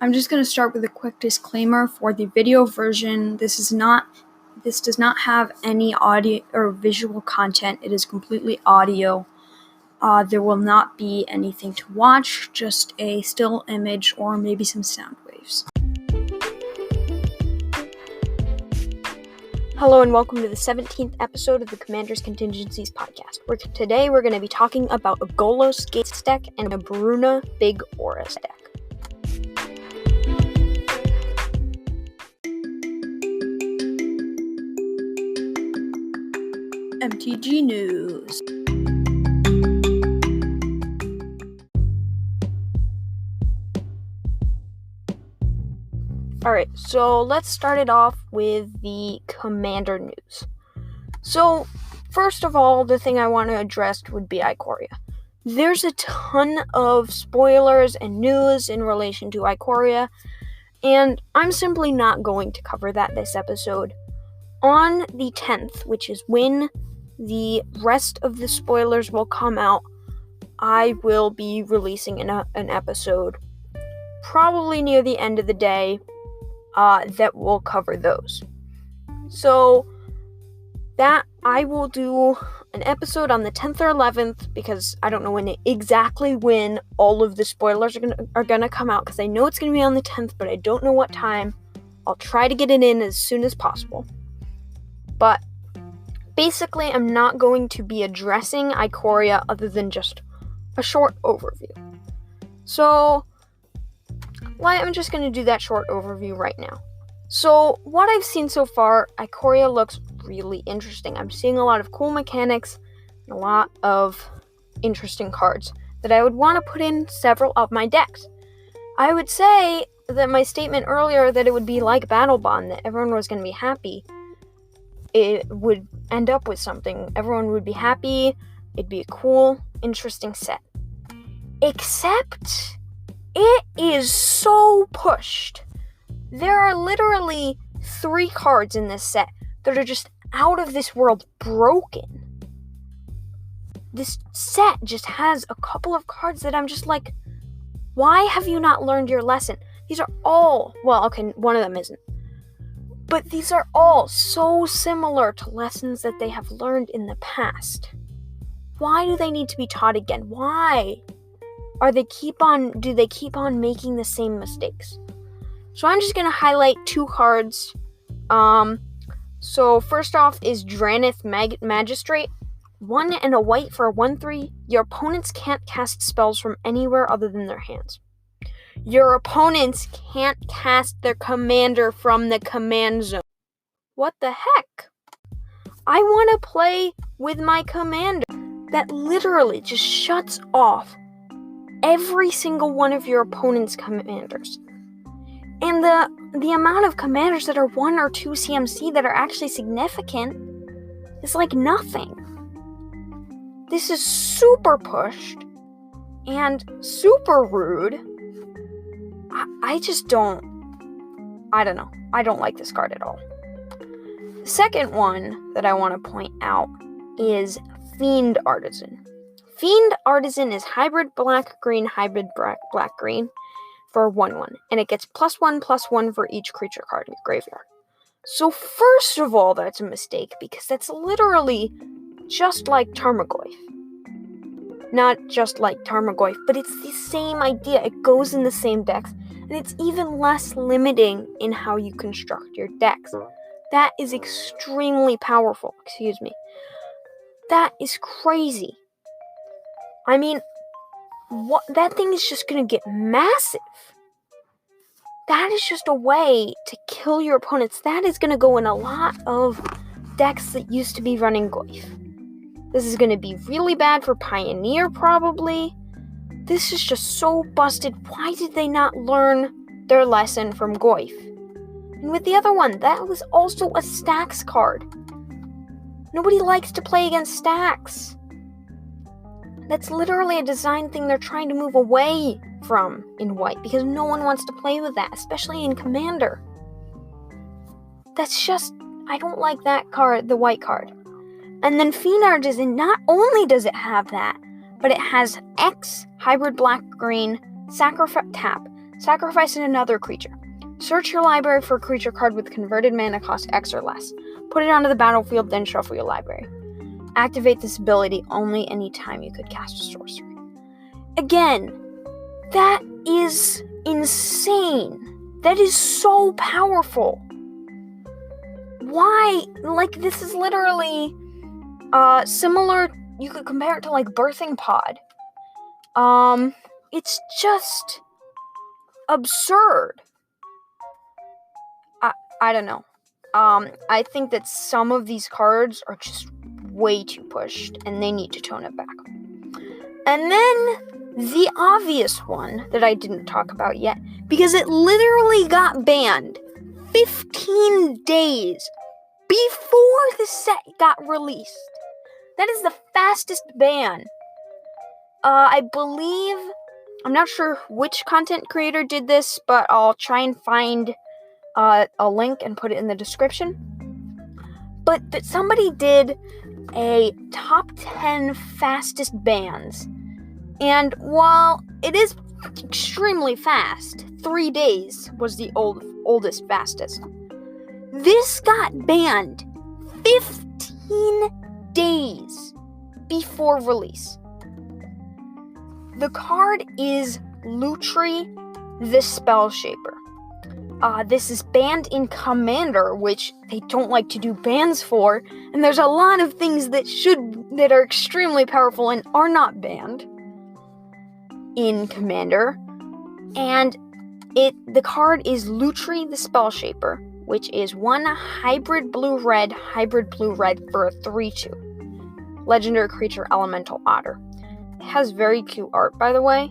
I'm just going to start with a quick disclaimer for the video version. This does not have any audio or visual content. It is completely audio. There will not be anything to watch, just a still image or maybe some sound waves. Hello and welcome to the 17th episode of the Commander's Contingencies podcast. Today we're going to be talking about a Golos Gates deck and a Bruna Big Auras deck. MTG News. Alright, so let's start it off with the Commander news. So, first of all, the thing I want to address would be Ikoria. There's a ton of spoilers and news in relation to Ikoria, and I'm simply not going to cover that this episode. On the 10th, which is when the rest of the spoilers will come out, I will be releasing an episode, probably near the end of the day, that will cover those. So, that I will do an episode on the 10th or 11th, because I don't know exactly when all of the spoilers are gonna come out, because I know it's gonna be on the 10th, but I don't know what time. I'll try to get it in as soon as possible. But basically, I'm not going to be addressing Ikoria other than just a short overview. So, I'm just going to do that short overview right now. So, what I've seen so far, Ikoria looks really interesting. I'm seeing a lot of cool mechanics and a lot of interesting cards that I would want to put in several of my decks. I would say that my statement earlier that it would be like Battle Bond, that everyone was going to be happy, it would end up with something. Everyone would be happy. It'd be a cool, interesting set. Except, it is so pushed. There are literally 3 cards in this set that are just out of this world broken. This set just has a couple of cards that I'm just like, why have you not learned your lesson? These are all, well, okay, one of them isn't. But these are all so similar to lessons that they have learned in the past. Why do they need to be taught again? Why? Do they keep on making the same mistakes? So I'm just going to highlight 2 cards. So first off is Dranith Magistrate. 1 and a white for a 1/3. Your opponents can't cast spells from anywhere other than their hands. Your opponents can't cast their commander from the command zone. What the heck? I want to play with my commander that literally just shuts off every single one of your opponent's commanders. And the amount of commanders that are 1 or 2 CMC that are actually significant is like nothing. This is super pushed and super rude. I don't know. I don't like this card at all. The second one that I want to point out is Fiend Artisan. Fiend Artisan is hybrid black-green, hybrid black-green for 1/1. And it gets +1/+1 for each creature card in your graveyard. So first of all, that's a mistake, because that's literally just like Tarmogoyf. Not just like Tarmogoyf, but it's the same idea. It goes in the same decks, and it's even less limiting in how you construct your decks. That is extremely powerful. That is crazy. I mean, that thing is just going to get massive. That is just a way to kill your opponents. That is going to go in a lot of decks that used to be running Goyf. This is going to be really bad for Pioneer, probably. This is just so busted. Why did they not learn their lesson from Goyf? And with the other one, that was also a stacks card. Nobody likes to play against stacks. That's literally a design thing they're trying to move away from in white, because no one wants to play with that, especially in Commander. That's just, I don't like that card, the white card. And then Fiend Artisan, not only does it have that, but it has X, hybrid black-green, tap. Sacrifice another creature. Search your library for a creature card with converted mana cost X or less. Put it onto the battlefield, then shuffle your library. Activate this ability only anytime you could cast a sorcery. Again, that is insane. That is so powerful. Why? Like, this is literally similar. You could compare it to like Birthing Pod. It's just absurd. I don't know. I think that some of these cards are just way too pushed, and they need to tone it back. And then the obvious one that I didn't talk about yet, because it literally got banned 15 days before the set got released. That is the fastest ban. I believe, I'm not sure which content creator did this, but I'll try and find a link and put it in the description. But that somebody did a top 10 fastest bans. And while it is extremely fast, 3 days was the oldest fastest. This got banned 15 days before release. The card is Lutri the Spell Shaper. This is banned in Commander, which they don't like to do bans for, and there's a lot of things that are extremely powerful and are not banned in Commander. And the card is Lutri the Spell Shaper, which is 1 hybrid blue-red for a 3/2. Legendary creature Elemental Otter. It has very cute art, by the way.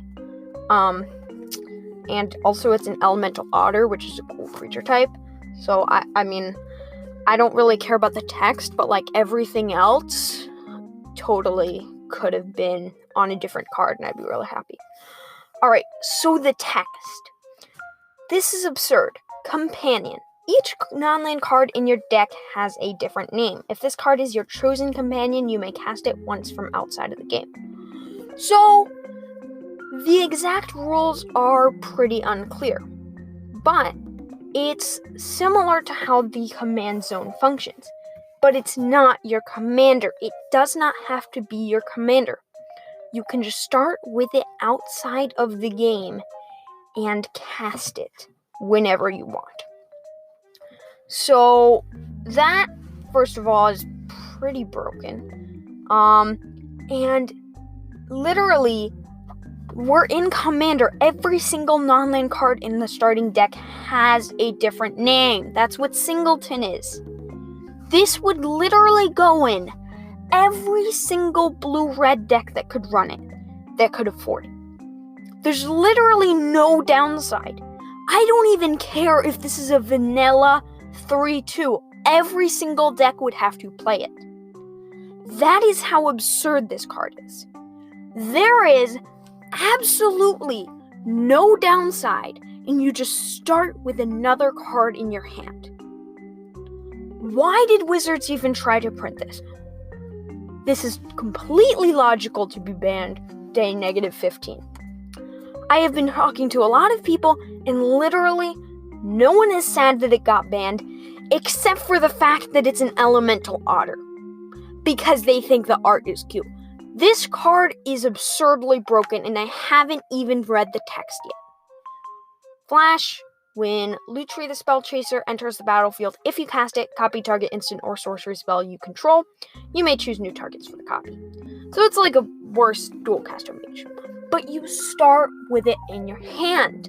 And also it's an Elemental Otter, which is a cool creature type. So, I mean, I don't really care about the text, but like everything else totally could have been on a different card, and I'd be really happy. Alright, so the text. This is absurd. Companion. Each non-land card in your deck has a different name. If this card is your chosen companion, you may cast it once from outside of the game. So, the exact rules are pretty unclear, but it's similar to how the command zone functions. But it's not your commander. It does not have to be your commander. You can just start with it outside of the game and cast it whenever you want. So that, first of all, is pretty broken. And literally, we're in Commander. Every single non-land card in the starting deck has a different name. That's what Singleton is. This would literally go in every single blue-red deck that could run it, that could afford it. There's literally no downside. I don't even care if this is a vanilla 3/2. Every single deck would have to play it. That is how absurd this card is. There is absolutely no downside, and you just start with another card in your hand. Why did Wizards even try to print this? This is completely logical to be banned day -15. I have been talking to a lot of people, and literally no one is sad that it got banned, except for the fact that it's an Elemental Otter, because they think the art is cute. This card is absurdly broken, and I haven't even read the text yet. Flash. When Lutri the Spell Chaser enters the battlefield, if you cast it, copy target instant or sorcery spell you control. You may choose new targets for the copy. So it's like a worse Dualcaster Mage. But you start with it in your hand.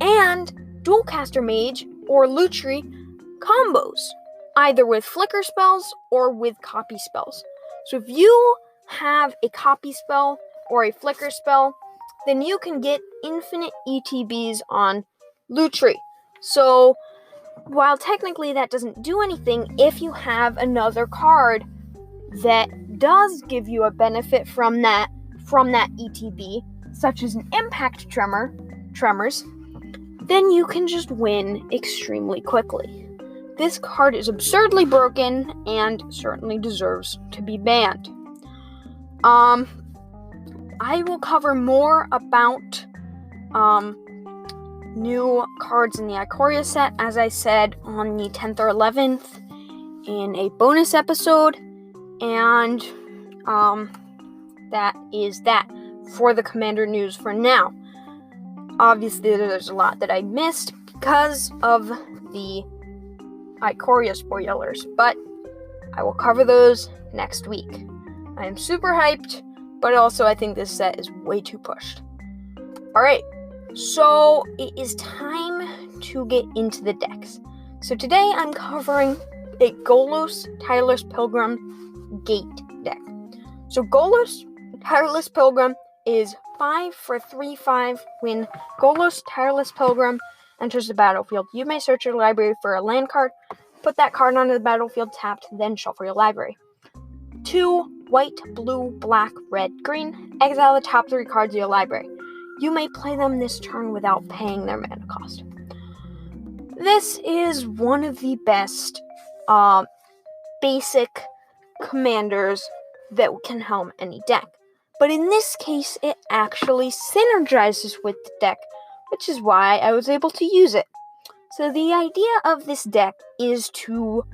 And Dualcaster Mage or Lutri combos, either with flicker spells or with copy spells. So if you have a copy spell or a flicker spell, then you can get infinite ETBs on Lutri. So, while technically that doesn't do anything, if you have another card that does give you a benefit from that ETB, such as an Impact Tremors, then you can just win extremely quickly. This card is absurdly broken and certainly deserves to be banned. I will cover more about new cards in the Ikoria set, as I said on the 10th or 11th in a bonus episode, and that is that for the Commander news for now. Obviously, there's a lot that I missed because of the Ikoria spoilers, but I will cover those next week. I am super hyped, but also I think this set is way too pushed. Alright, so it is time to get into the decks. So today I'm covering a Golos Tireless Pilgrim Gate deck. So Golos Tireless Pilgrim is 5 for 3/5. When Golos Tireless Pilgrim enters the battlefield, you may search your library for a land card, put that card onto the battlefield tapped, then shuffle your library. 2 white, blue, black, red, green. Exile the top 3 cards of your library. You may play them this turn without paying their mana cost. This is one of the best basic commanders that can helm any deck. But in this case, it actually synergizes with the deck, which is why I was able to use it. So the idea of this deck is to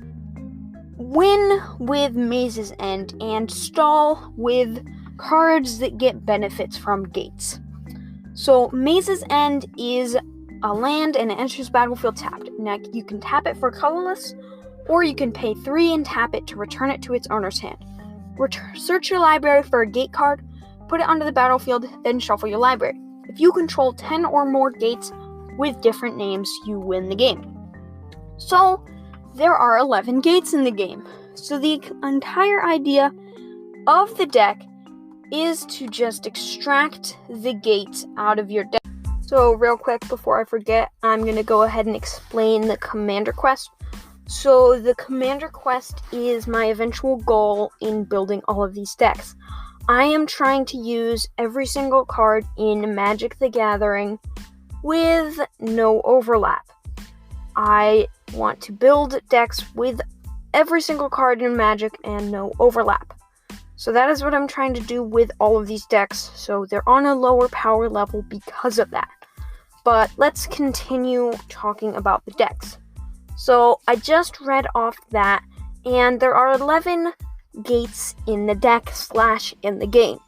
win with Maze's End and stall with cards that get benefits from gates. So Maze's End is a land and it enters battlefield tapped. Now you can tap it for colorless, or you can pay 3 and tap it to return it to its owner's hand. Search your library for a gate card, put it onto the battlefield, then shuffle your library. If you control 10 or more gates with different names, you win the game. So there are 11 gates in the game. So the entire idea of the deck is to just extract the gates out of your deck. So real quick before I forget, I'm going to go ahead and explain the Commander Quest. So the Commander Quest is my eventual goal in building all of these decks. I am trying to use every single card in Magic the Gathering with no overlap. I want to build decks with every single card in Magic and no overlap. So that is what I'm trying to do with all of these decks. So they're on a lower power level because of that. But let's continue talking about the decks. So I just read off that, and there are 11 gates in the deck / in the game.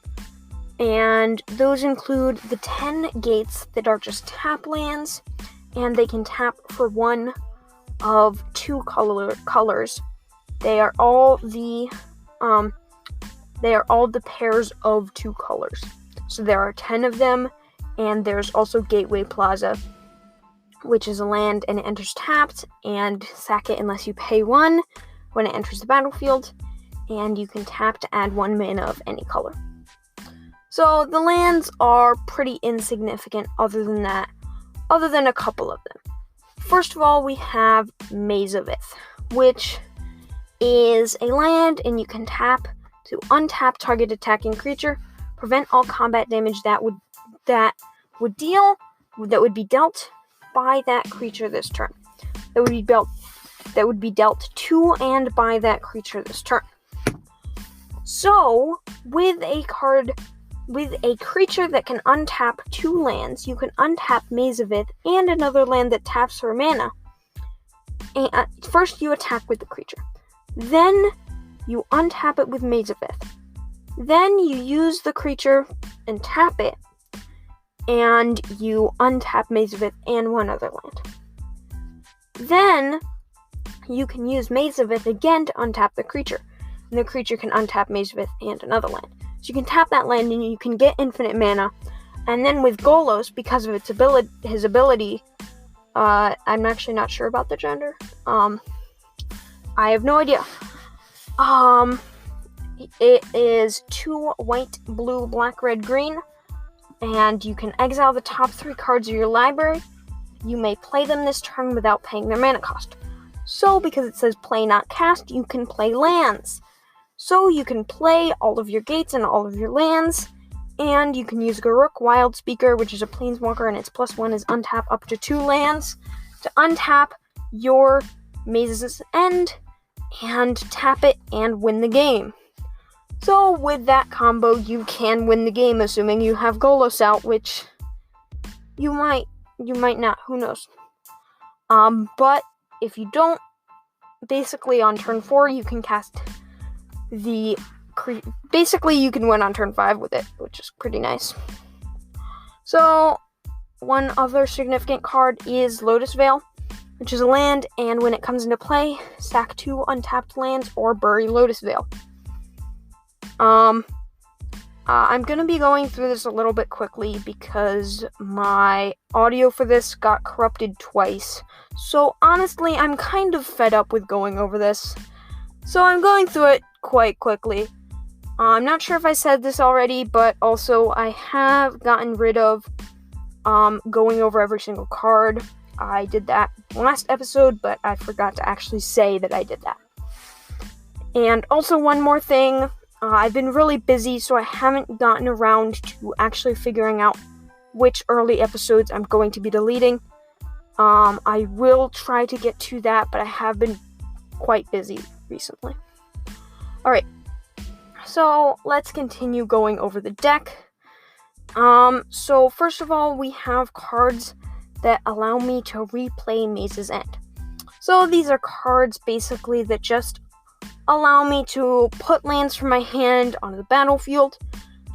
And those include the 10 gates that are just tap lands, and they can tap for one of 2 colors. They are all the pairs of 2 colors. So there are 10 of them, and there's also Gateway Plaza, which is a land and it enters tapped, and sack it unless you pay 1 when it enters the battlefield, and you can tap to add 1 mana of any color. So the lands are pretty insignificant other than a couple of them. First of all, we have Maze of Ith, which is a land, and you can tap to untap target attacking creature, prevent all combat damage that would be dealt by that creature this turn. That would be dealt to and by that creature this turn. So, with a creature that can untap 2 lands, you can untap Maze of Ith and another land that taps for mana. And first you attack with the creature. Then you untap it with Maze of Ith. Then you use the creature and tap it, and you untap Maze of Ith and one other land. Then you can use Maze of Ith again to untap the creature, and the creature can untap Maze of Ith and another land. So you can tap that land and you can get infinite mana. And then with Golos, because of his ability, I'm actually not sure about the gender. I have no idea. It is 2 white, blue, black, red, green, and you can exile the top 3 cards of your library. You may play them this turn without paying their mana cost. So, because it says play not cast, you can play lands. So you can play all of your gates and all of your lands, and you can use Garruk Wild Speaker, which is a planeswalker, and its +1 is untap up to 2 lands, to untap your Maze's End, and tap it and win the game. So with that combo, you can win the game, assuming you have Golos out, which you might you might not, who knows. But if you don't, basically on turn 4 you can cast basically you can win on turn 5 with it, which is pretty nice. So one other significant card is Lotus Veil, which is a land, and when it comes into play, sack 2 untapped lands or bury Lotus Veil. I'm going to be going through this a little bit quickly because my audio for this got corrupted twice. So honestly, I'm kind of fed up with going over this. So I'm going through it quite quickly. I'm not sure if I said this already, but also I have gotten rid of going over every single card. I did that last episode, but I forgot to actually say that I did that. And also one more thing. I've been really busy, so I haven't gotten around to actually figuring out which early episodes I'm going to be deleting. I will try to get to that, but I have been quite busy recently. Alright, so let's continue going over the deck. So first of all, we have cards that allow me to replay Maze's End. So these are cards basically that just allow me to put lands from my hand onto the battlefield,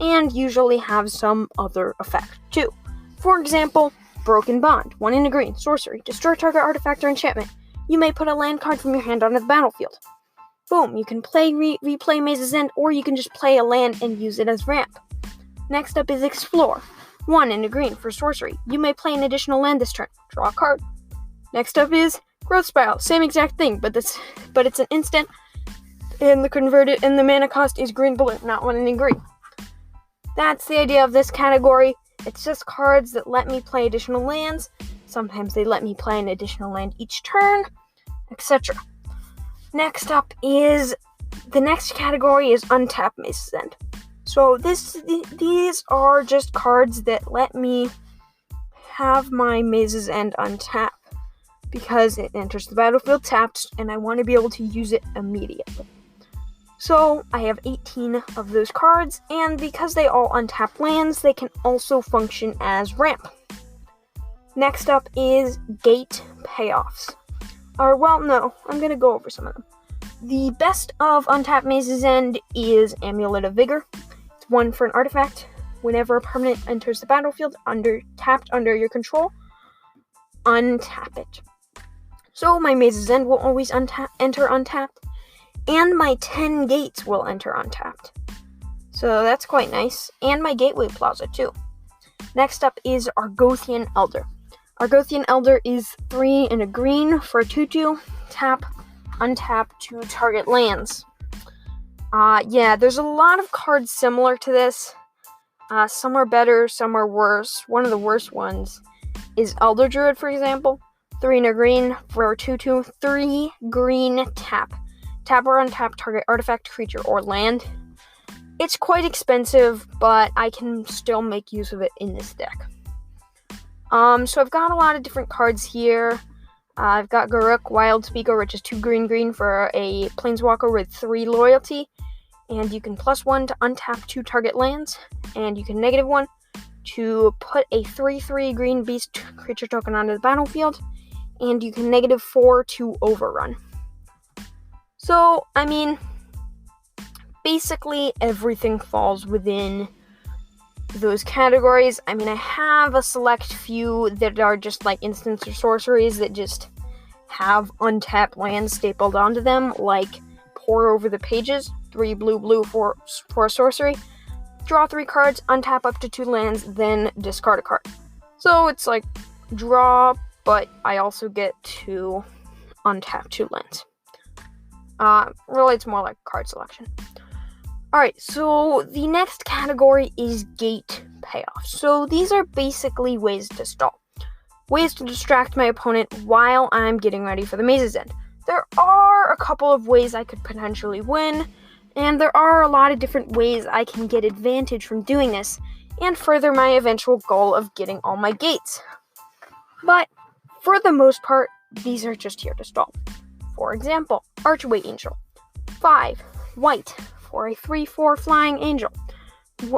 and usually have some other effect too. For example, Broken Bond, 1 in a green, sorcery, destroy target artifact or enchantment. You may put a land card from your hand onto the battlefield. Boom, you can replay Maze's End, or you can just play a land and use it as ramp. Next up is Explore, 1 in a green for sorcery. You may play an additional land this turn, draw a card. Next up is Growth Spiral, same exact thing, but it's an instant. And the mana cost is green-blue, not 1 in green. That's the idea of this category. It's just cards that let me play additional lands. Sometimes they let me play an additional land each turn, etc. Next up is, the next category is Untap Maze's End. So these are just cards that let me have my Maze's End untap, because it enters the battlefield tapped, and I want to be able to use it immediately. So, I have 18 of those cards, and because they all untap lands, they can also function as ramp. Next up is Gate Payoffs. I'm going to go over some of them. The best of Untap Maze's End is Amulet of Vigor. It's 1 for an artifact. Whenever a permanent enters the battlefield tapped under your control, untap it. So, my Maze's End will always enter untapped. And my 10 gates will enter untapped. So that's quite nice. And my Gateway Plaza too. Next up is Argothian Elder. Argothian Elder is 3 in a green for a 2/2. Tap, untap to target lands. There's a lot of cards similar to this. Some are better, some are worse. One of the worst ones is Elder Druid, for example. 3 in a green for a 2/2. 3 green tap. Tap or untap target artifact, creature, or land. It's quite expensive, but I can still make use of it in this deck. So I've got a lot of different cards here. I've got Garruk, Wild Speaker, which is 2 green for a Planeswalker with 3 loyalty. And you can +1 to untap 2 target lands. And you can -1 to put a 3/3 green beast creature token onto the battlefield. And you can -4 to overrun. So, basically everything falls within those categories. I have a select few that are just like instants or sorceries that just have untapped lands stapled onto them, like Pour Over the Pages, 3 blue for a sorcery. Draw 3 cards, untap up to 2 lands, then discard a card. So it's like draw, but I also get to untap 2 lands. Really, it's more like card selection. Alright, so the next category is Gate Payoffs. So these are basically ways to stall. Ways to distract my opponent while I'm getting ready for the Maze's End. There are a couple of ways I could potentially win, and there are a lot of different ways I can get advantage from doing this, and further my eventual goal of getting all my gates. But, for the most part, these are just here to stall. For example, Archway Angel. 5 white for a 3/4 flying angel.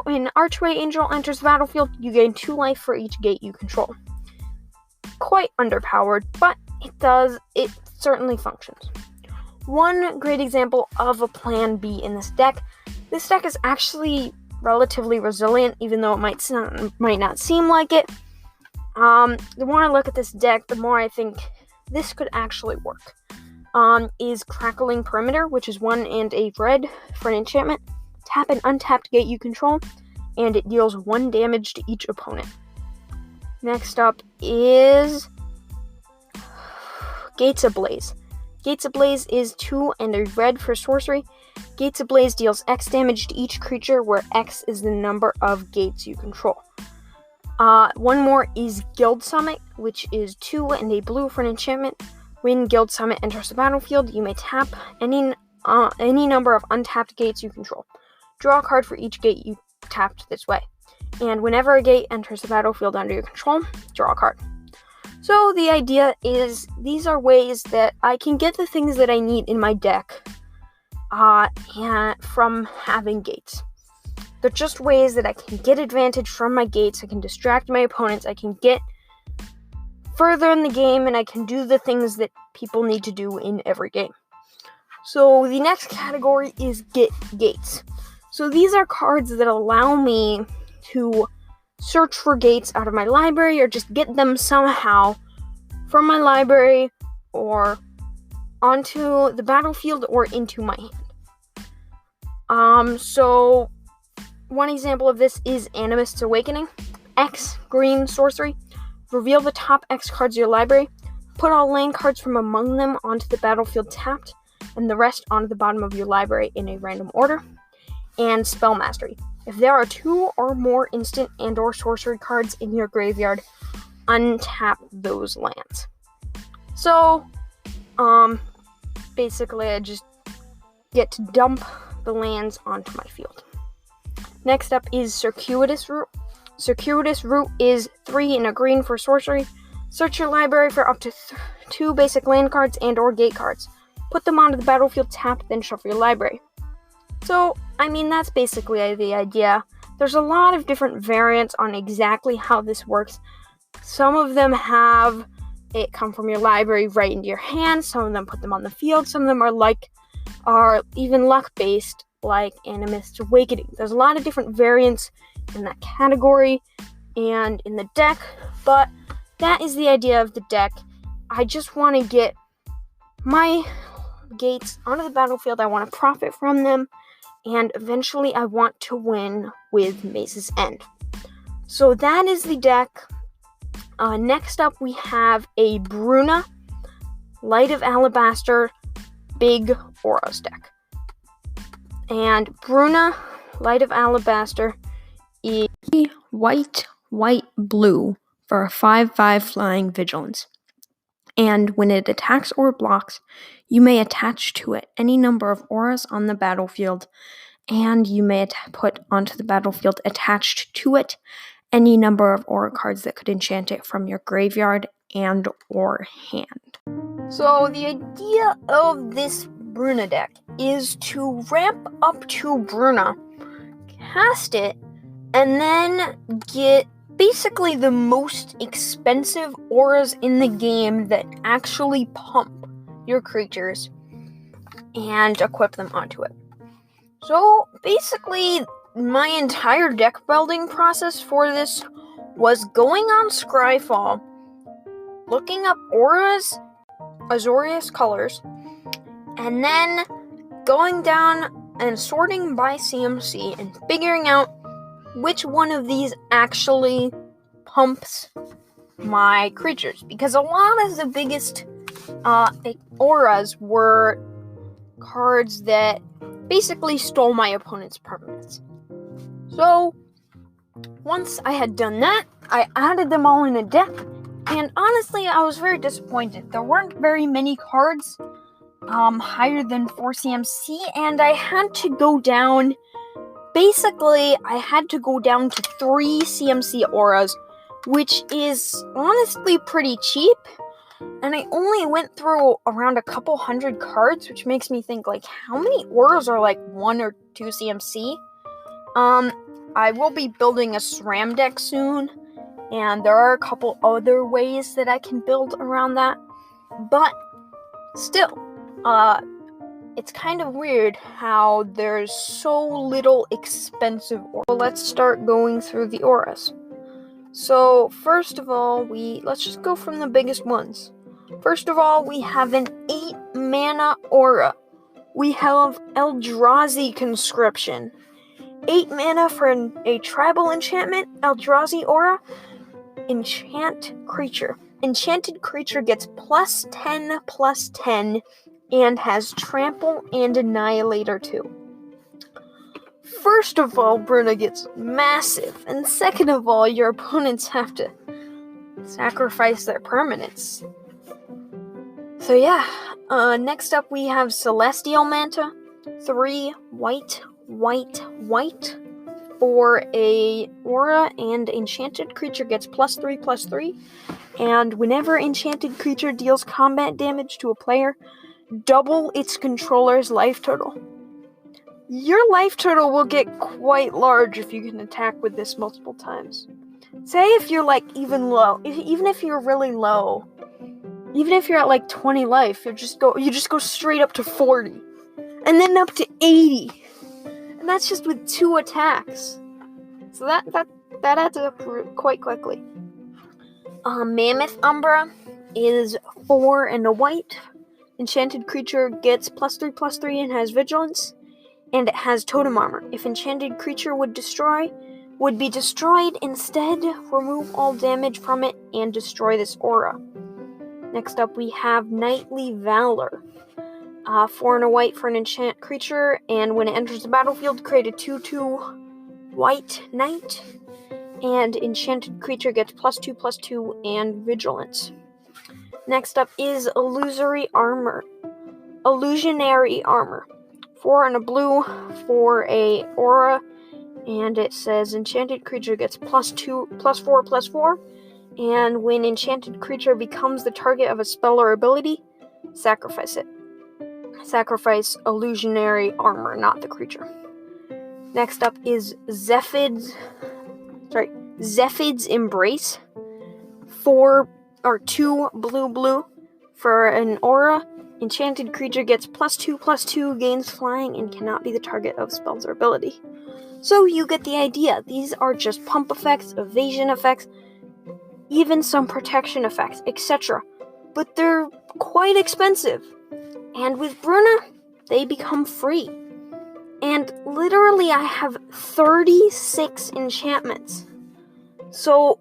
When Archway Angel enters the battlefield, you gain 2 life for each gate you control. quite underpowered, but it certainly functions. One great example of a plan B in this deck is actually relatively resilient, even though it might not seem like it. The more I look at this deck, the more I think this could actually work. Is Crackling Perimeter, which is 1 and a red for an enchantment. Tap an untapped gate you control, and it deals 1 damage to each opponent. Next up is Gates Ablaze. Gates Ablaze is 2 and a red for sorcery. Gates Ablaze deals X damage to each creature, where X is the number of gates you control. One more is Guild Summit, which is 2 and a blue for an enchantment. When Guild Summit enters the battlefield, you may tap any number of untapped gates you control. Draw a card for each gate you tapped this way. And whenever a gate enters the battlefield under your control, draw a card. So the idea is these are ways that I can get the things that I need in my deck from having gates. They're just ways that I can get advantage from my gates. I can distract my opponents. I can get further in the game, and I can do the things that people need to do in every game. So the next category is Get Gates. So these are cards that allow me to search for gates out of my library, or just get them somehow from my library or onto the battlefield or into my hand. So one example of this is Animist's Awakening. X green sorcery. Reveal the top X cards of your library. Put all land cards from among them onto the battlefield tapped, and the rest onto the bottom of your library in a random order. And Spell Mastery. If there are 2 or more instant and or sorcery cards in your graveyard, untap those lands. So, basically I just get to dump the lands onto my field. Next up is Circuitous Route. Circuitous Route is 3 and a green for sorcery. Search your library for up to 2 basic land cards and or gate cards. Put them onto the battlefield tapped, then shuffle your library. So, that's basically the idea. There's a lot of different variants on exactly how this works. Some of them have it come from your library right into your hand. Some of them put them on the field. Some of them are even luck-based, like Animist's Awakening. There's a lot of different variants in that category and in the deck, but that is the idea of the deck. I just want to get my gates onto the battlefield. I want to profit from them, and eventually I want to win with Mace's End. So that is the deck. Next up we have a Bruna Light of Alabaster Big Auras deck. And Bruna Light of Alabaster is white, blue for a 5/5 flying vigilance. And when it attacks or blocks, you may attach to it any number of auras on the battlefield, and you may put onto the battlefield attached to it any number of aura cards that could enchant it from your graveyard and or hand. So the idea of this Bruna deck is to ramp up to Bruna, cast it, and then get basically the most expensive auras in the game that actually pump your creatures and equip them onto it. So basically, my entire deck building process for this was going on Scryfall, looking up auras, Azorius colors, and then going down and sorting by CMC and figuring out which one of these actually pumps my creatures. Because a lot of the biggest auras were cards that basically stole my opponent's permanents. So, once I had done that, I added them all in a deck, and honestly, I was very disappointed. There weren't very many cards higher than 4 CMC, and I had to go down to 3 CMC auras, which is honestly pretty cheap, and I only went through around a couple hundred cards, which makes me think, how many auras are 1 or 2 CMC? I will be building a SRAM deck soon, And there are a couple other ways that I can build around that. But still, it's kind of weird how there's so little expensive aura. So let's start going through the auras. So first of all, let's just go from the biggest ones. First of all, we have an 8 mana aura. We have Eldrazi Conscription. 8 mana for a tribal enchantment, Eldrazi aura. Enchant creature. Enchanted creature gets +10/+10 and has trample and annihilator too. First of all, Bruna gets massive, and second of all, your opponents have to sacrifice their permanents. So yeah, next up we have Celestial Manta. 3 white for a aura, and enchanted creature gets +3/+3. And whenever enchanted creature deals combat damage to a player, double its controller's life total. Your life total will get quite large if you can attack with this multiple times. Say if you're even low, even if you're really low, even if you're at 20 life, you just go straight up to 40, and then up to 80, and that's just with 2 attacks. So that adds up quite quickly. Mammoth Umbra is 4 and a white. Enchanted creature gets +3/+3 and has vigilance, and it has totem armor. If enchanted creature would be destroyed, instead remove all damage from it and destroy this aura. Next up we have Knightly Valor. 4 and a white for an enchant creature, and when it enters the battlefield, create a 2/2 white knight, and enchanted creature gets +2/+2 and vigilance. Next up is Illusionary Armor. 4 and a blue for a aura, and it says enchanted creature gets +4/+4, and when enchanted creature becomes the target of a spell or ability, sacrifice it. Sacrifice Illusionary Armor, not the creature. Next up is Zephid's Embrace. 2 blue for an aura. Enchanted creature gets +2/+2, gains flying, and cannot be the target of spells or ability. So you get the idea. These are just pump effects, evasion effects, even some protection effects, etc. But they're quite expensive. And with Bruna, they become free. And literally I have 36 enchantments. So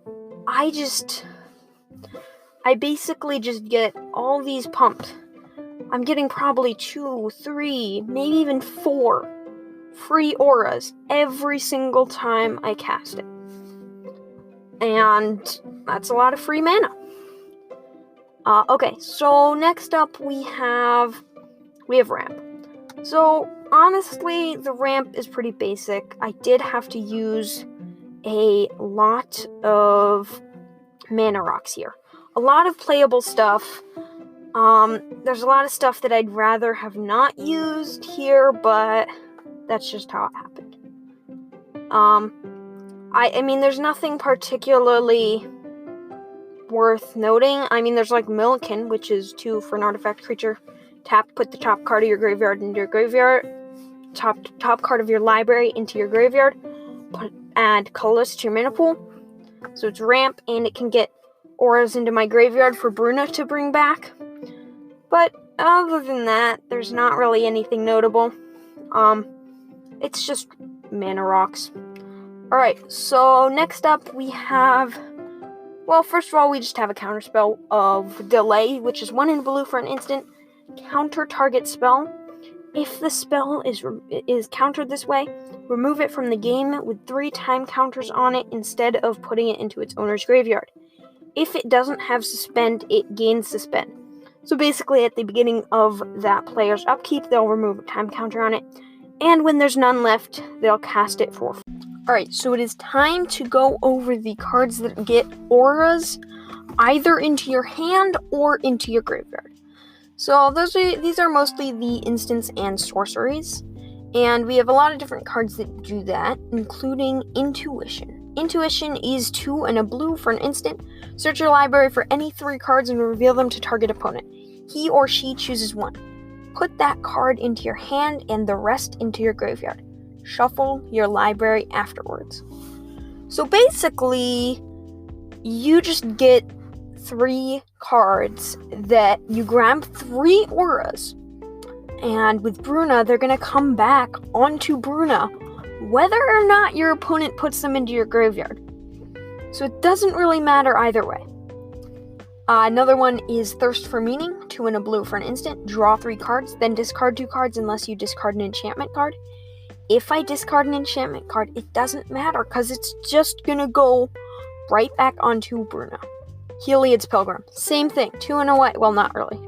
I basically just get all these pumped. I'm getting probably 2, 3, maybe even 4 free auras every single time I cast it. And that's a lot of free mana. Okay, so next up we have ramp. So honestly, the ramp is pretty basic. I did have to use a lot of mana rocks here. A lot of playable stuff. There's a lot of stuff that I'd rather have not used here, but that's just how it happened. I mean, there's nothing particularly worth noting. I mean, there's Milliken, which is 2 for an artifact creature. Tap, put the top card of your graveyard into your graveyard. Top card of your library into your graveyard. Add colorless to your mana pool. So it's ramp, and it can get auras into my graveyard for Bruna to bring back. But other than that, there's not really anything notable. It's just mana rocks. Alright, so next up we have... Well, first of all, we just have a counterspell of Delay, which is 1 in blue for an instant. Counter target spell. If the spell is countered this way, remove it from the game with 3 time counters on it instead of putting it into its owner's graveyard. If it doesn't have Suspend, it gains Suspend. So basically, at the beginning of that player's upkeep, they'll remove a time counter on it, and when there's none left, they'll cast it for free. Alright, so it is time to go over the cards that get auras either into your hand or into your graveyard. So these are mostly the instants and sorceries, and we have a lot of different cards that do that, including Intuition. Intuition is 2 and a blue for an instant. Search your library for any 3 cards and reveal them to target opponent. He or she chooses 1. Put that card into your hand and the rest into your graveyard. Shuffle your library afterwards. So basically, you just get 3 cards that you grab 3 auras. And with Bruna, they're going to come back onto Bruna, whether or not your opponent puts them into your graveyard. So it doesn't really matter either way. Another one is Thirst for Meaning, 2 and a blue for an instant. Draw 3 cards, then discard 2 cards unless you discard an enchantment card. If I discard an enchantment card, it doesn't matter because it's just gonna go right back onto Bruna. Heliod's Pilgrim, same thing, 2 and a white. Well, not really.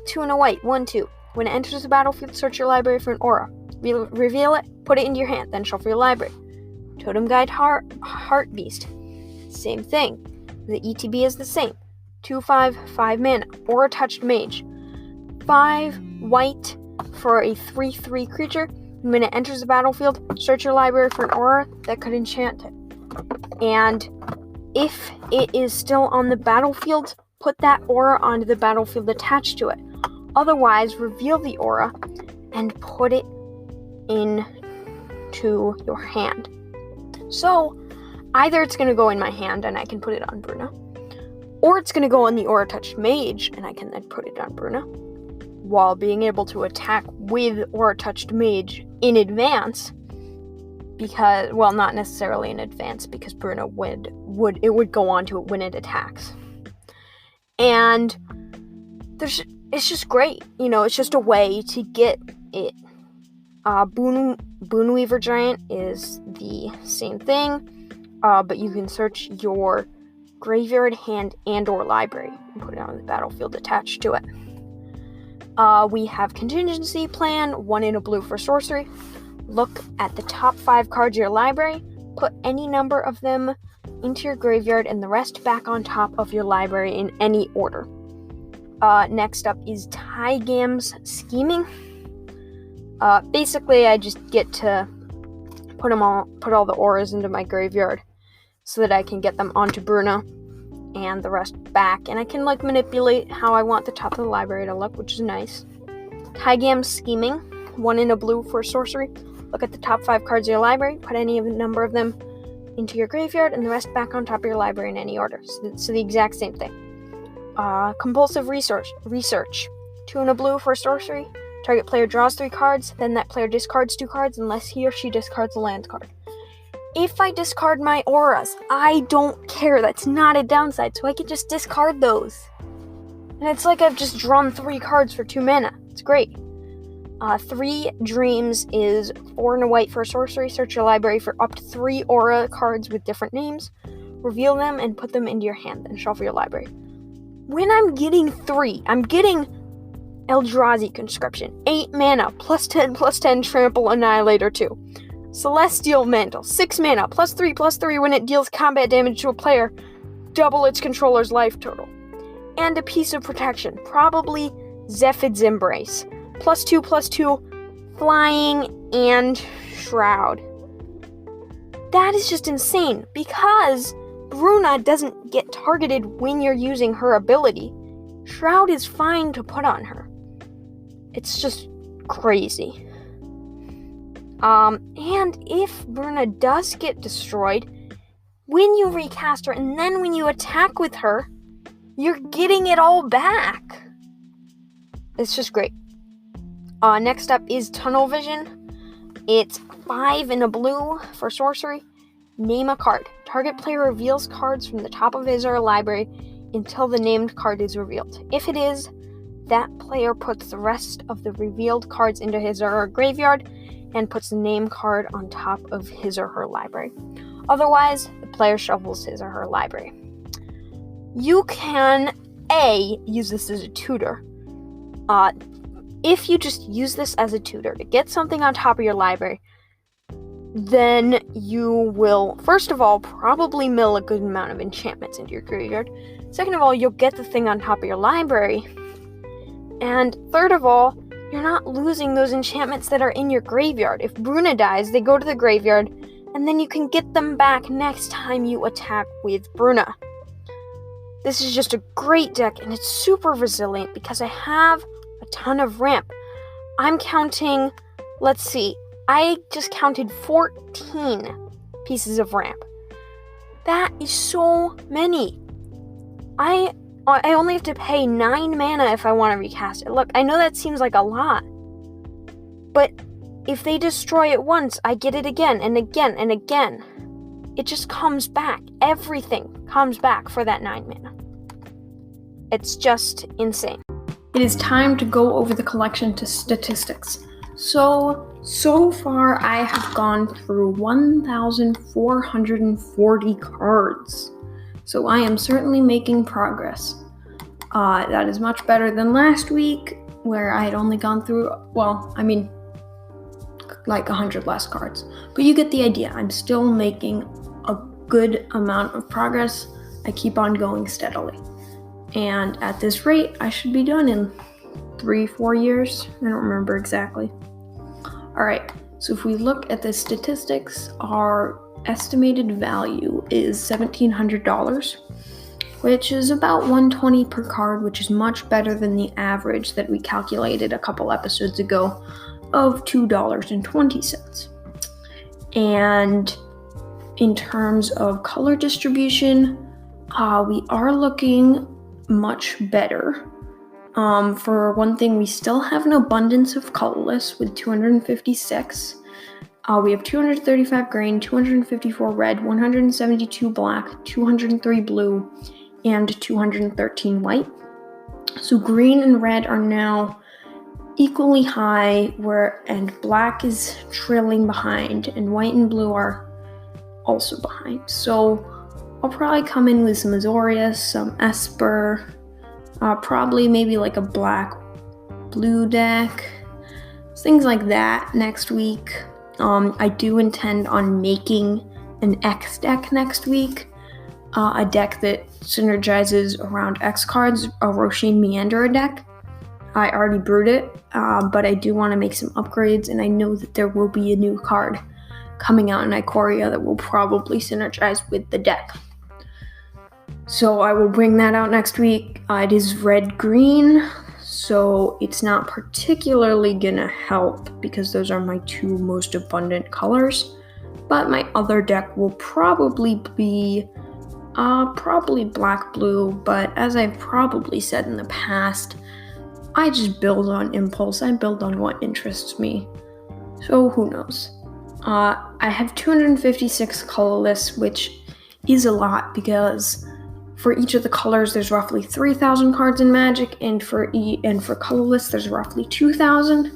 2 and a white, 1/2. When it enters the battlefield, search your library for an aura. Reveal it, put it into your hand, then shuffle your library. Totem Guide Heart Beast, same thing. The ETB is the same. 2/5, 5 mana. Aura Touched Mage. 5 white for a 3/3 creature. When it enters the battlefield, search your library for an aura that could enchant it. And if it is still on the battlefield, put that aura onto the battlefield attached to it. Otherwise, reveal the aura and put it into your hand. So, either it's going to go in my hand and I can put it on Bruna, or it's going to go on the Aura Touched Mage and I can then put it on Bruna, while being able to attack with Aura Touched Mage in advance, because, well, not necessarily in advance, because Bruna would go onto it when it attacks. And it's just great, it's just a way to get it. Boonweaver Giant is the same thing, but you can search your graveyard, hand, and or library and put it on the battlefield attached to it. We have Contingency Plan, 1 in a blue for sorcery. Look at the top 5 cards of your library, put any number of them into your graveyard, and the rest back on top of your library in any order. Next up is Tygam's Scheming. Basically, I just get to put all the auras into my graveyard so that I can get them onto Bruna and the rest back, and I can manipulate how I want the top of the library to look, which is nice. Tygam's Scheming, 1 in a blue for sorcery. Look at the top 5 cards of your library, put any number of them into your graveyard, and the rest back on top of your library in any order. So the exact same thing. Compulsive Research, 2 in a blue for sorcery. Target player draws 3 cards, then that player discards 2 cards unless he or she discards a land card. If I discard my auras, I don't care. That's not a downside, so I can just discard those. And it's like I've just drawn 3 cards for 2 mana. It's great. 3 Dreams is 4 and a white for sorcery. Search your library for up to 3 aura cards with different names. Reveal them and put them into your hand, then shuffle your library. When I'm getting 3, I'm getting Eldrazi Conscription, 8 mana, +10/+10, Trample, Annihilator 2. Celestial Mantle, 6 mana, +3/+3 when it deals combat damage to a player, double its controller's life total. And a Piece of Protection, probably Zephid's Embrace, +2/+2, Flying, and Shroud. That is just insane, because Bruna doesn't get targeted when you're using her ability. Shroud is fine to put on her. It's just crazy. And if Bruna does get destroyed, when you recast her and then when you attack with her, you're getting it all back. It's just great. Next up is Tunnel Vision. It's 5 in a blue for sorcery. Name a card. Target player reveals cards from the top of his or her library until the named card is revealed. If it is, that player puts the rest of the revealed cards into his or her graveyard and puts the named card on top of his or her library. Otherwise, the player shuffles his or her library. You can, use this as a tutor. If you just use this as a tutor to get something on top of your library, then you will, first of all, probably mill a good amount of enchantments into your graveyard. Second of all, you'll get the thing on top of your library. And third of all, you're not losing those enchantments that are in your graveyard. If Bruna dies, they go to the graveyard, and then you can get them back next time you attack with Bruna. This is just a great deck, and it's super resilient because I have a ton of ramp. I'm counting, let's see, I just counted 14 pieces of ramp. That is so many. I only have to pay 9 mana if I want to recast it. Look, I know that seems like a lot, but if they destroy it once, I get it again and again and again. It just comes back. Everything comes back for that 9 mana. It's just insane. It is time to go over the collection statistics. So far I have gone through 1,440 cards. So I am certainly making progress. That is much better than last week, where I had only gone through, like 100 less cards. But you get the idea. I'm still making a good amount of progress. I keep on going steadily. And at this rate, I should be done in 3-4 years. I don't remember exactly. Alright, so if we look at the statistics, our estimated value is $1,700, which is about $120 per card, which is much better than the average that we calculated a couple episodes ago of $2.20. And in terms of color distribution, we are looking much better. For one thing, we still have an abundance of colorless with 256. We have 235 green, 254 red, 172 black, 203 blue, and 213 white. So green and red are now equally high, and black is trailing behind, and white and blue are also behind. So I'll probably come in with some Azorius, some Esper, probably maybe like a black-blue deck, things like that next week. I do intend on making an X deck next week, a deck that synergizes around X cards, a Roshin Meanderer deck. I already brewed it, but I do want to make some upgrades, and I know that there will be a new card coming out in Ikoria that will probably synergize with the deck. So I will bring that out next week. It is red-green, so it's not particularly gonna help because those are my 2 most abundant colors. But my other deck will probably be black-blue, but as I've probably said in the past, I just build on impulse. I build on what interests me. So who knows? I have 256 colorless, which is a lot because for each of the colors there's roughly 3,000 cards in Magic, and for colorless there's roughly 2,000.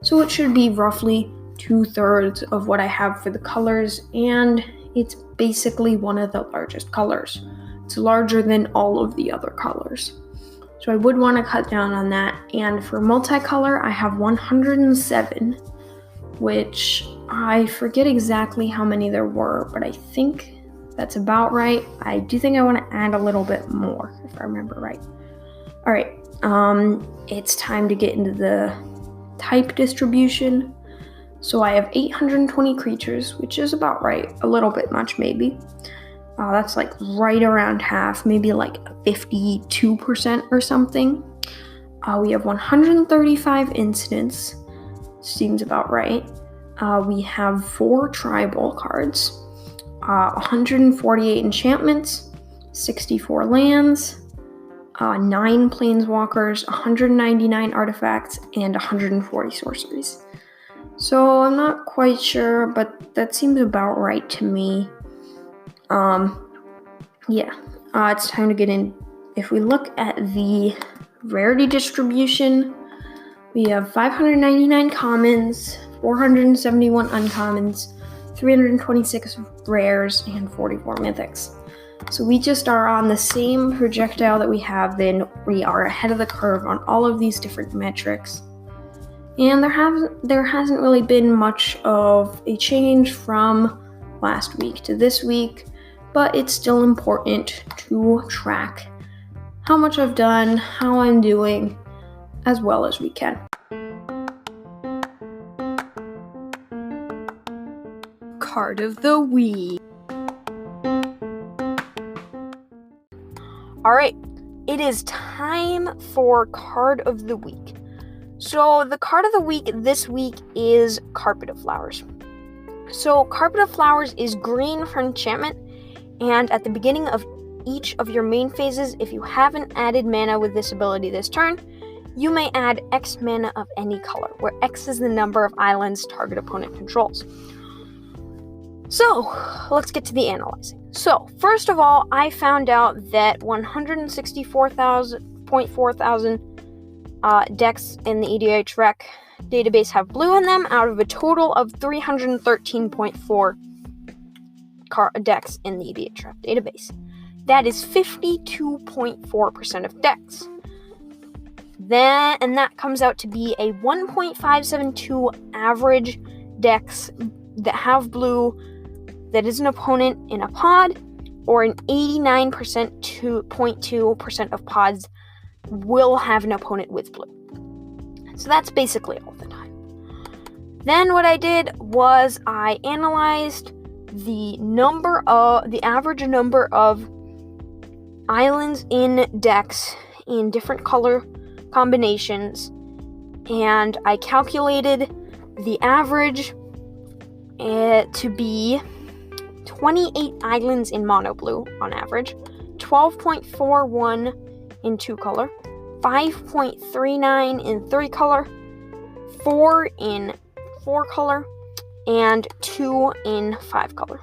So it should be roughly 2/3 of what I have for the colors, and it's basically one of the largest colors. It's larger than all of the other colors. So I would want to cut down on that. And for multicolor, I have 107, which I forget exactly how many there were, but I think that's about right. I do think I want to add a little bit more, if I remember right. All right, it's time to get into the type distribution. So I have 820 creatures, which is about right. A little bit much, maybe. That's like right around half, maybe like 52% or something. We have 135 instants, seems about right. We have 4 tribal cards, 148 enchantments, 64 lands, 9 planeswalkers, 199 artifacts, and 140 sorceries. So I'm not quite sure, but that seems about right to me. It's time to get in. If we look at the rarity distribution, we have 599 commons, 471 uncommons, 326 rares, and 44 mythics. So we just are on the same projectile that we have been. We are ahead of the curve on all of these different metrics. And there hasn't really been much of a change from last week to this week, but it's still important to track how much I've done, how I'm doing, as well as we can. card of the week. Alright, it is time for card of the week. So the card of the week this week is Carpet of Flowers. So Carpet of Flowers is green for enchantment, and at the beginning of each of your main phases, if you haven't added mana with this ability this turn, you may add X mana of any color, where X is the number of islands target opponent controls. So, let's get to the analyzing. So, first of all, I found out that 164,400 decks in the EDH rec database have blue in them out of a total of 313.4 decks in the EDH rec database. That is 52.4% of decks. And that comes out to be a 1.572 average decks that have blue that is an opponent in a pod, or an 89.2% of pods will have an opponent with blue. So that's basically all the time. Then what I did was I analyzed the average number of islands in decks in different color combinations, and I calculated the average to be 28 islands in mono blue on average, 12.41 in 2-color, 5.39 in 3-color, 4 in 4-color, and 2 in 5-color.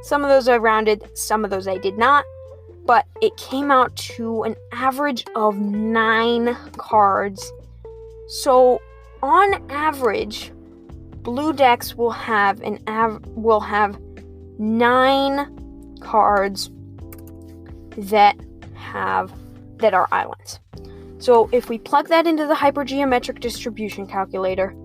Some of those I rounded, some of those I did not, but it came out to an average of 9 cards. So on average, blue decks will have 9 cards that are islands. So if we plug that into the hypergeometric distribution calculator,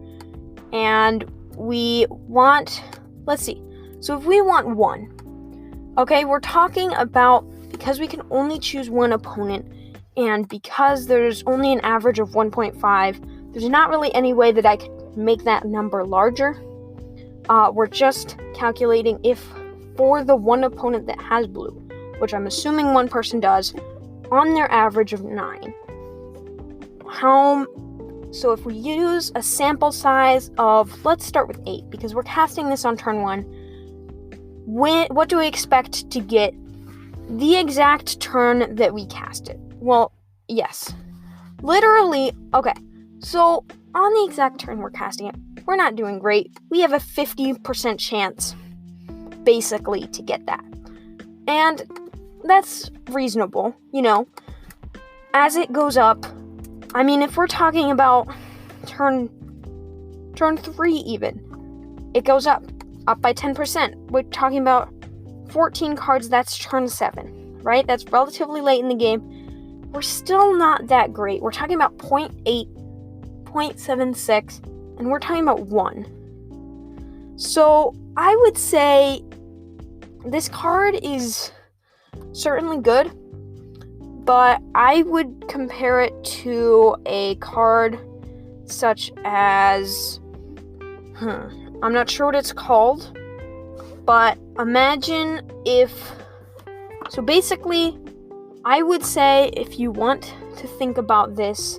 and we want, let's see, so if we want 1, okay, we're talking about, because we can only choose one opponent, and because there's only an average of 1.5, there's not really any way that I could make that number larger. We're just calculating if for the one opponent that has blue, which I'm assuming one person does, on their average of 9. So if we use a sample size of, let's start with 8, because we're casting this on turn 1, what do we expect to get the exact turn that we cast it? Well, yes. Literally, okay, so on the exact turn we're casting it, we're not doing great. We have a 50% chance, basically, to get that. And that's reasonable, As it goes up, I mean, if we're talking about turn 3 even, it goes up by 10%. We're talking about 14 cards, that's turn 7, right? That's relatively late in the game. We're still not that great. We're talking about 0.8, 0.76, and we're talking about 1. So I would say this card is certainly good, but I would compare it to a card such as, I'm not sure what it's called, but imagine so basically, I would say if you want to think about this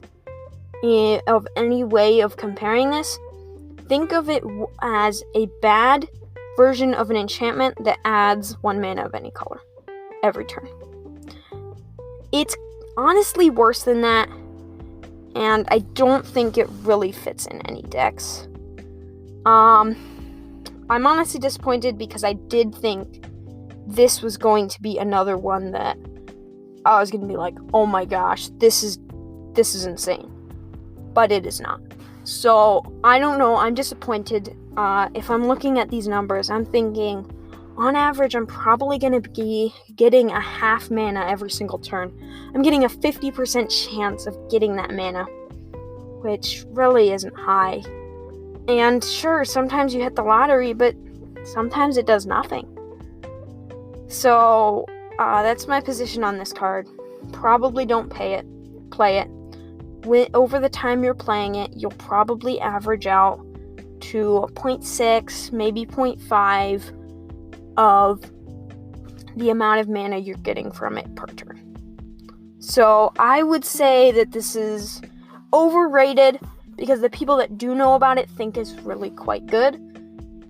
of any way of comparing this, think of it as a bad version of an enchantment that adds 1 mana of any color every turn. It's honestly worse than that, and I don't think it really fits in any decks. I'm honestly disappointed because I did think this was going to be another one that I was going to be like, oh my gosh, this is insane. But it is not. So, I don't know, I'm disappointed. If I'm looking at these numbers, I'm thinking, on average, I'm probably going to be getting a half mana every single turn. I'm getting a 50% chance of getting that mana, which really isn't high. And sure, sometimes you hit the lottery, but sometimes it does nothing. So, that's my position on this card. Probably don't play it. Over the time you're playing it, you'll probably average out to a 0.6, maybe 0.5 of the amount of mana you're getting from it per turn. So I would say that this is overrated because the people that do know about it think it's really quite good,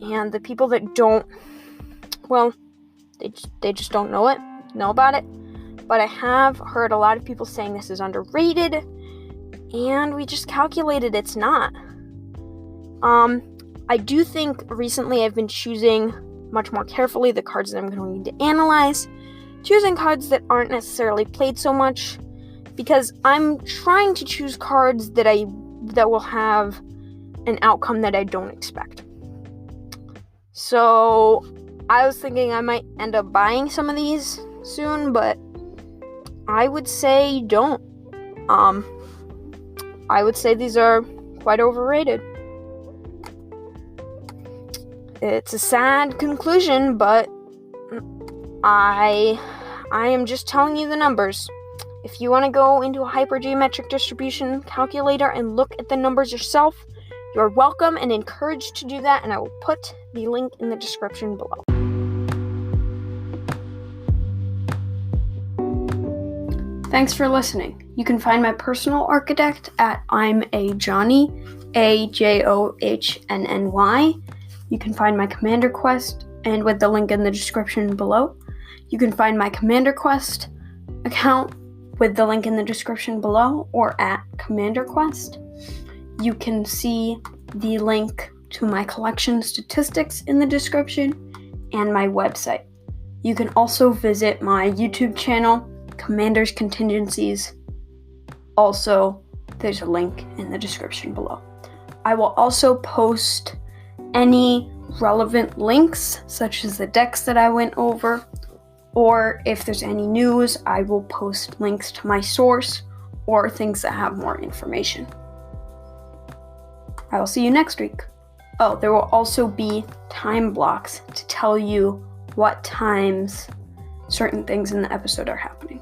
and the people that don't, well, they just don't know about it. But I have heard a lot of people saying this is underrated, and we just calculated it's not. I do think recently I've been choosing much more carefully the cards that I'm going to analyze, choosing cards that aren't necessarily played so much, because I'm trying to choose cards that will have an outcome that I don't expect. So I was thinking I might end up buying some of these soon, but I would say don't. I would say these are quite overrated. It's a sad conclusion, but I am just telling you the numbers. If you want to go into a hypergeometric distribution calculator and look at the numbers yourself, you're welcome and encouraged to do that, and I will put the link in the description below. Thanks for listening. You can find my personal architect at I'm a Johnny, AJOHNNY. You can find my Commander Quest, and with the link in the description below. You can find my Commander Quest account with the link in the description below, or at Commander Quest. You can see the link to my collection statistics in the description and my website. You can also visit my YouTube channel, Commander's Contingencies. Also, there's a link in the description below. I will also post any relevant links, such as the decks that I went over, or if there's any news, I will post links to my source or things that have more information. I will see you next week. Oh, there will also be time blocks to tell you what times certain things in the episode are happening.